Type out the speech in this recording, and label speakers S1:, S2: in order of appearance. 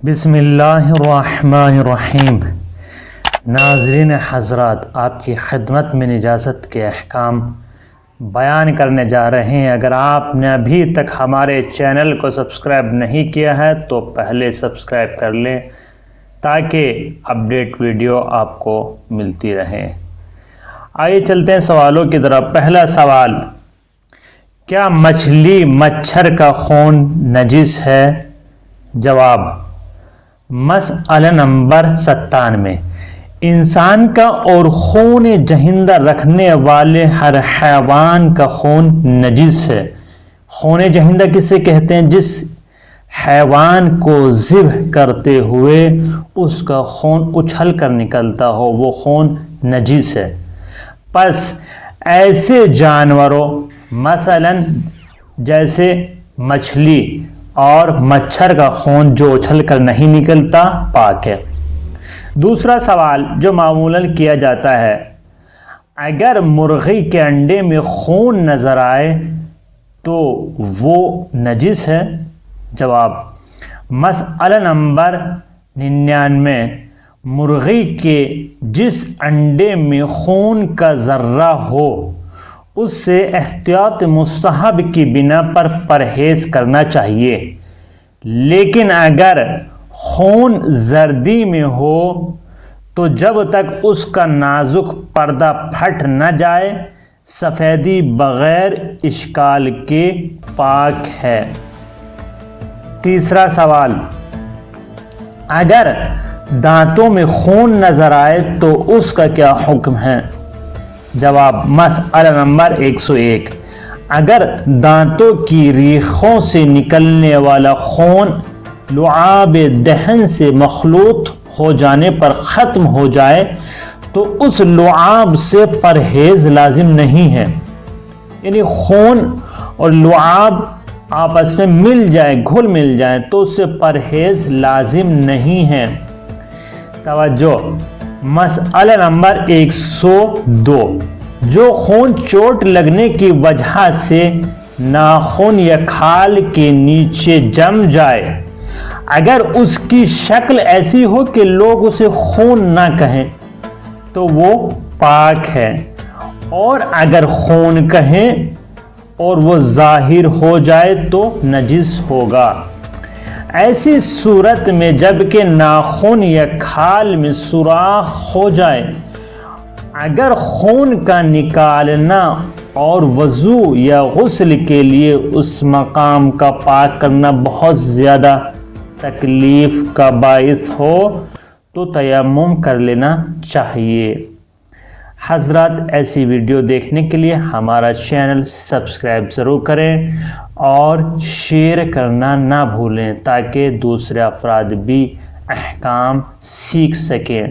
S1: بسم اللہ الرحمن الرحیم۔ ناظرین حضرات، آپ کی خدمت میں نجاست کے احکام بیان کرنے جا رہے ہیں۔ اگر آپ نے ابھی تک ہمارے چینل کو سبسکرائب نہیں کیا ہے تو پہلے سبسکرائب کر لیں تاکہ اپڈیٹ ویڈیو آپ کو ملتی رہیں۔ آئیے چلتے ہیں سوالوں کی طرف۔ پہلا سوال، کیا مچھلی مچھر کا خون نجس ہے؟ جواب، مسئلہ نمبر 97، انسان کا اور خون جہندہ رکھنے والے ہر حیوان کا خون نجس ہے۔ خون جہندہ کسے کہتے ہیں؟ جس حیوان کو ذبح کرتے ہوئے اس کا خون اچھل کر نکلتا ہو وہ خون نجس ہے۔ پس ایسے جانوروں مثلا جیسے مچھلی اور مچھر کا خون جو اچھل کر نہیں نکلتا پاک ہے۔ دوسرا سوال جو معمولاً کیا جاتا ہے، اگر مرغی کے انڈے میں خون نظر آئے تو وہ نجس ہے؟ جواب، مسئلہ نمبر 99، مرغی کے جس انڈے میں خون کا ذرہ ہو اس سے احتیاط مستحب کی بنا پر پرہیز کرنا چاہیے، لیکن اگر خون زردی میں ہو تو جب تک اس کا نازک پردہ پھٹ نہ جائے سفیدی بغیر اشکال کے پاک ہے۔ تیسرا سوال، اگر دانتوں میں خون نظر آئے تو اس کا کیا حکم ہے؟ جواب، مسئلہ نمبر 101، اگر دانتوں کی ریخوں سے نکلنے والا خون لعاب دہن سے مخلوط ہو جانے پر ختم ہو جائے تو اس لعاب سے پرہیز لازم نہیں ہے۔ یعنی خون اور لعاب آپس میں مل جائے، گھل مل جائیں تو اس سے پرہیز لازم نہیں ہے۔ توجہ، مسئلہ نمبر 102، جو خون چوٹ لگنے کی وجہ سے ناخن یا کھال کے نیچے جم جائے، اگر اس کی شکل ایسی ہو کہ لوگ اسے خون نہ کہیں تو وہ پاک ہے، اور اگر خون کہیں اور وہ ظاہر ہو جائے تو نجس ہوگا۔ ایسی صورت میں جب کہ ناخن یا کھال میں سوراخ ہو جائے، اگر خون کا نکالنا اور وضو یا غسل کے لیے اس مقام کا پاک کرنا بہت زیادہ تکلیف کا باعث ہو تو تیمم کر لینا چاہیے۔ حضرات، ایسی ویڈیو دیکھنے کے لیے ہمارا چینل سبسکرائب ضرور کریں اور شیئر کرنا نہ بھولیں تاکہ دوسرے افراد بھی احکام سیکھ سکیں۔